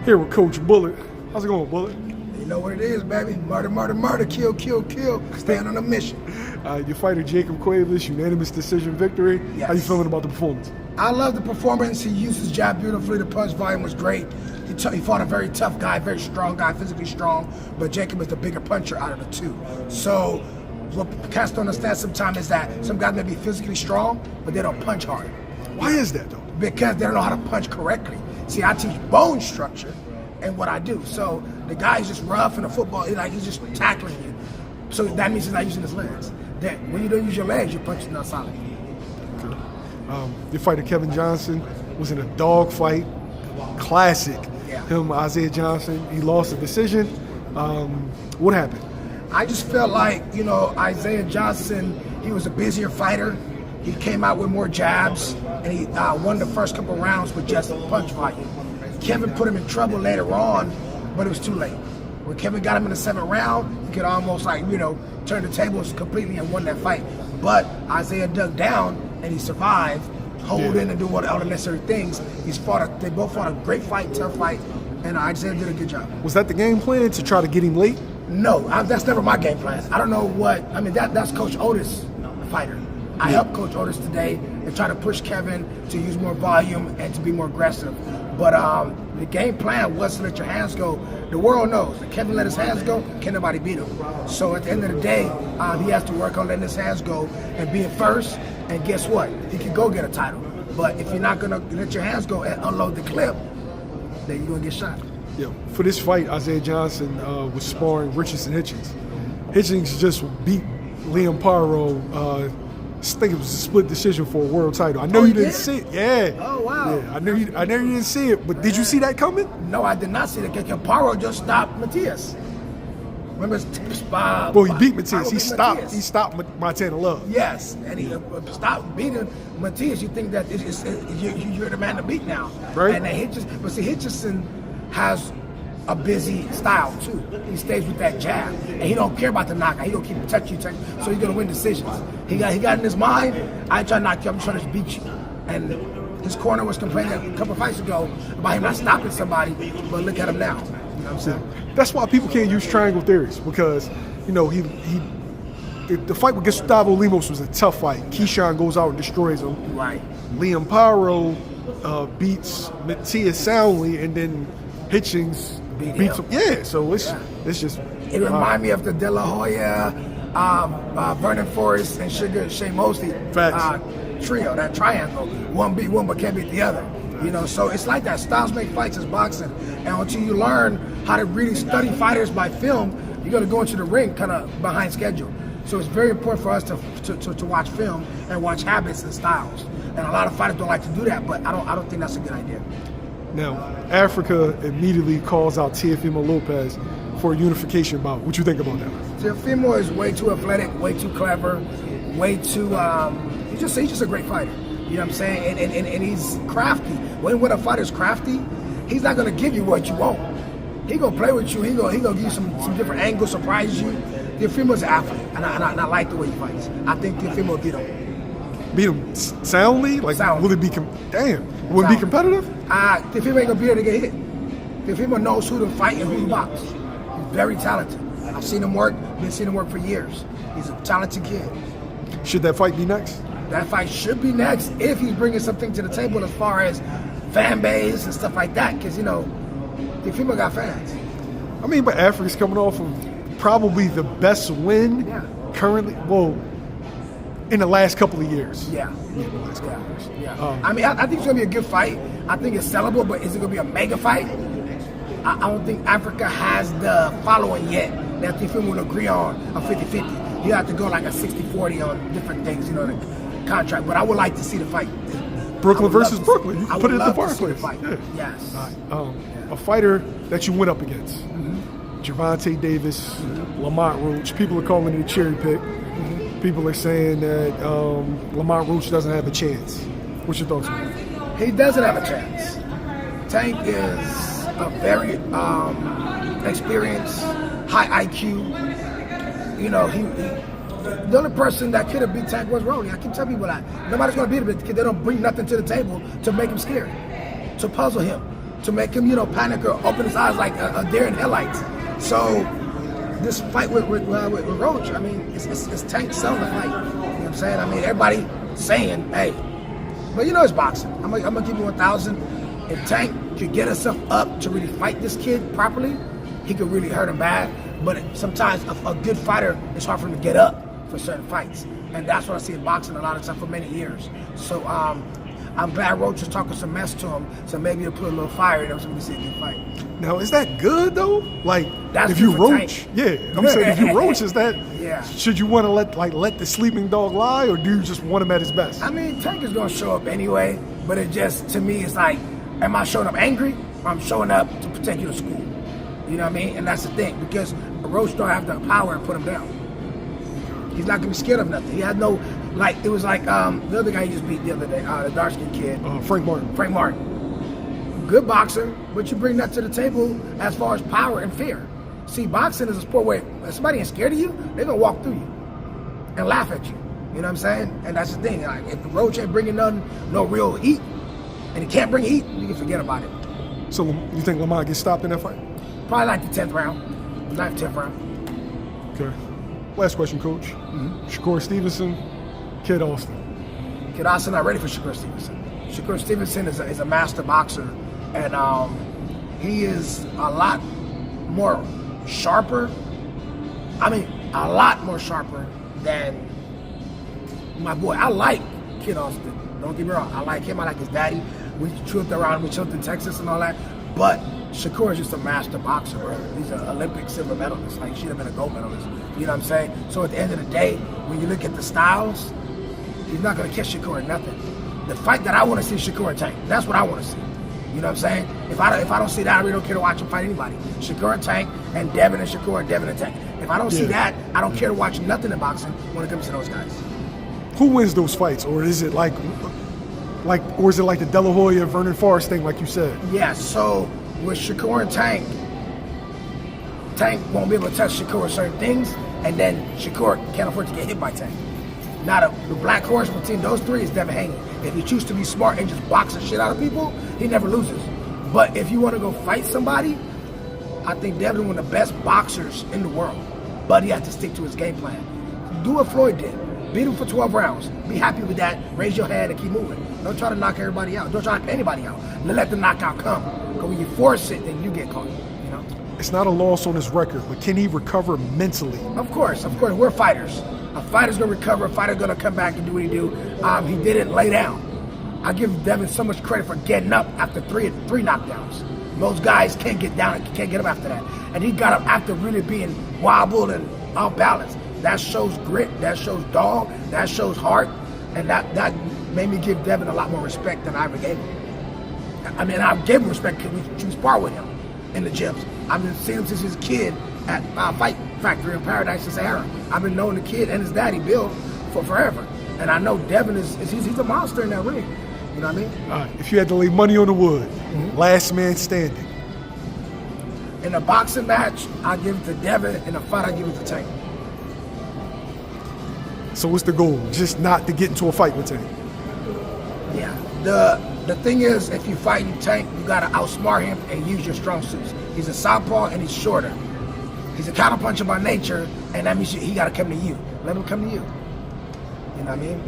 Here with Coach Bullet. How's it going, Bullet? You know what it is, baby. Murder, murder, murder, kill, kill, kill. Staying on a mission. Your fighter, Jacob Cuevas, unanimous decision victory. Yes. How you feeling about the performance? I love the performance. He used his jab beautifully. The punch volume was great. He fought a very tough guy, very strong guy, physically strong. But Jacob is the bigger puncher out of the two. So what cats don't understand sometimes is that some guys may be physically strong, but they don't punch hard. Why is that, though? Because they don't know how to punch correctly. See, I teach bone structure and what I do. So the guy's just rough in the football, he's just tackling you. So that means he's not using his legs. That when you don't use your legs, your punch is not solid. Okay. Your fighter, Kevin Johnson, was in a dog fight. Classic. Yeah. Him, Isaiah Johnson, he lost the decision. What happened? I just felt like, Isaiah Johnson, he was a busier fighter. He came out with more jabs, and he won the first couple rounds with just punch volume. Kevin put him in trouble later on, but it was too late. When Kevin got him in the 7th round, he could almost turn the tables completely and won that fight. But Isaiah dug down, and he survived, hold in and do all the necessary things. They both fought a great fight, tough fight, and Isaiah did a good job. Was that the game plan, to try to get him late? No, that's never my game plan. I don't know that's Coach Otis' fighter. I helped Coach Otis today and try to push Kevin to use more volume and to be more aggressive. But the game plan was to let your hands go. The world knows that Kevin let his hands go, can't nobody beat him. So at the end of the day, he has to work on letting his hands go and being first. And guess what? He can go get a title. But if you're not gonna let your hands go and unload the clip, then you're gonna get shot. Yeah. For this fight, Isaiah Johnson was sparring Richardson Hitchins. Hitchins just beat Liam Paro. I think it was a split decision for a world title. I know you didn't see it. Yeah. Oh wow. Yeah, I know you didn't see it, but did you see that coming? No, I did not see that. Paro just stopped Matias. Remember, well, he beat Matias. He stopped Montana Love. Yes, and he stopped beating Matias. You think that you're the man to beat now, right? And Hitchison has a busy style too. He stays with that jab, and he don't care about the knockout. He gonna keep touching you, so he's gonna win decisions. He got in his mind, I ain't trying to knock you, I'm trying to beat you. And his corner was complaining a couple of fights ago about him not stopping somebody, but look at him now. You know what I'm saying? That's why people can't use triangle theories, because the fight with Gustavo Lemos was a tough fight. Keyshawn goes out and destroys him. Right. Liam Paro beats Matias soundly, and then Hitchins beats him. Yeah, so it's just. It reminds me of the De La Hoya, Vernon Forrest, and Shea Mosley trio, that triangle. One beat one but can't beat the other. So it's like that. Styles make fights as boxing, and until you learn how to really study fighters by film, you're gonna go into the ring kind of behind schedule. So it's very important for us to watch film and watch habits and styles. And a lot of fighters don't like to do that, but I don't think that's a good idea. Now, Africa immediately calls out Teofimo Lopez for a unification bout. What you think about that? Teofimo is way too athletic, way too clever, way too. He's just a great fighter. You know what I'm saying? And he's crafty. When a fighter's crafty, he's not gonna give you what you want. He gonna play with you. He gonna give you some different angles, surprise you. Teofimo's an athlete, and I like the way he fights. I think Teofimo will beat him. Beat him soundly? Will it be? Will it be competitive? Teofimo ain't gonna be able to get hit. Teofimo knows who to fight and who to box. He's very talented. I've seen him work. Been seeing him work for years. He's a talented kid. Should that fight be next? That fight should be next if he's bringing something to the table as far as fan base and stuff like that. Because Teofimo got fans. But Africa's coming off of probably the best win currently. Well, in the last couple of years. Yeah. I think it's gonna be a good fight. I think it's sellable, but is it gonna be a mega fight? I don't think Africa has the following yet that Tfimo would agree on a 50-50. You have to go like a 60-40 on different things, the contract. But I would like to see the fight. Brooklyn versus Brooklyn. You can put it at the Barclays. Yeah. Yes. A fighter that you went up against. Gervonta Davis, Lamont Roach. People are calling it a cherry pick. People are saying that Lamont Roach doesn't have a chance. What's your thoughts on that? He doesn't have a chance. Tank is a very experienced, high IQ. The only person that could have beat Tank was Rolly. I keep telling people that. Nobody's going to beat him because they don't bring nothing to the table to make him scared, to puzzle him. to make him, panic or open his eyes like a deer in headlights. So this fight with Roach, I mean, it's Tank selling the fight. You know what I'm saying? I mean, everybody saying, hey, but it's boxing. I'm gonna give you 1,000. If Tank could get himself up to really fight this kid properly, he could really hurt him bad. But sometimes a good fighter, it's hard for him to get up for certain fights. And that's what I see in boxing a lot of time for many years. So I'm glad Roach is talking some mess to him, so maybe he'll put a little fire in him so we can see a good fight. Now, is that good though? Like, that's if you Roach, Tank. yeah, I'm saying if you Roach, is that? Yeah. Should you want to let the sleeping dog lie, or do you just want him at his best? I mean, Tank is gonna show up anyway, but it just, to me, it's like, am I showing up angry, or I'm showing up to protect you to school? You know what I mean? And that's the thing, because Roach don't have the power to put him down. He's not gonna be scared of nothing. He had no, it was like the other guy he just beat the other day, the dark-skinned kid. Frank Martin. Frank Martin. Good boxer, but you bring that to the table as far as power and fear. See, boxing is a sport where if somebody ain't scared of you, they're gonna walk through you and laugh at you. You know what I'm saying? And that's the thing. Like, if Roach ain't bringing no real heat, and he can't bring heat, you can forget about it. So you think Lamont gets stopped in that fight? Probably like the 10th round, 9th, 10th round. Okay. Last question, Coach. Shakur Stevenson, Kid Austin. Kid Austin not ready for Shakur Stevenson. Shakur Stevenson is a master boxer, and he is a lot more sharper. I mean, a lot more sharper than my boy. I like Kid Austin. Don't get me wrong. I like him. I like his daddy. We chilled around. We chilled in Texas and all that. But Shakur is just a master boxer, bro. He's an Olympic silver medalist. Like, he should have been a gold medalist. You know what I'm saying? So at the end of the day, when you look at the styles, he's not going to catch Shakur in nothing. The fight that I want to see Shakur and Tank, that's what I want to see. You know what I'm saying? If I don't see that, I really don't care to watch him fight anybody. Shakur and Tank, and Devin and Shakur, Devin and Tank. If I don't see that, I don't care to watch nothing in boxing when it comes to those guys. Who wins those fights, or is it like the De La Hoya Vernon Forrest thing, like you said? Yeah. So with Shakur and Tank won't be able to touch Shakur with certain things, and then Shakur can't afford to get hit by Tank. Now the black horse between those three is Devin Haney. If he chooses to be smart and just box the shit out of people, he never loses. But if you want to go fight somebody, I think Devin is one of the best boxers in the world. But he has to stick to his game plan. Do what Floyd did. Beat him for 12 rounds. Be happy with that. Raise your head and keep moving. Don't try to knock everybody out. Don't try to knock anybody out. Let the knockout come. Because when you force it, then you get caught. You know? It's not a loss on his record, but can he recover mentally? Of course. We're fighters. A fighter's going to recover. A fighter's going to come back and do what he do. He didn't lay down. I give Devin so much credit for getting up after three knockdowns. Most guys can't get down, can't get up after that. And he got up after really being wobbled and off balance. That shows grit, that shows dog, that shows heart, and that made me give Devin a lot more respect than I ever gave him. I mean, I gave him respect because we spar with him in the gyms. I've been seeing him since he was a kid at Fight Factory in Paradise in Sahara. I've been knowing the kid and his daddy, Bill, for forever. And I know Devin he's a monster in that ring. You know what I mean? All right, if you had to lay money on the wood, last man standing. In a boxing match, I give it to Devin. In a fight, I give it to Tank. So what's the goal? Just not to get into a fight with Tank? Yeah. The thing is, if you fight Tank, you gotta outsmart him and use your strong suits. He's a southpaw and he's shorter. He's a counterpuncher by nature, and that means he gotta come to you. Let him come to you. You know what I mean?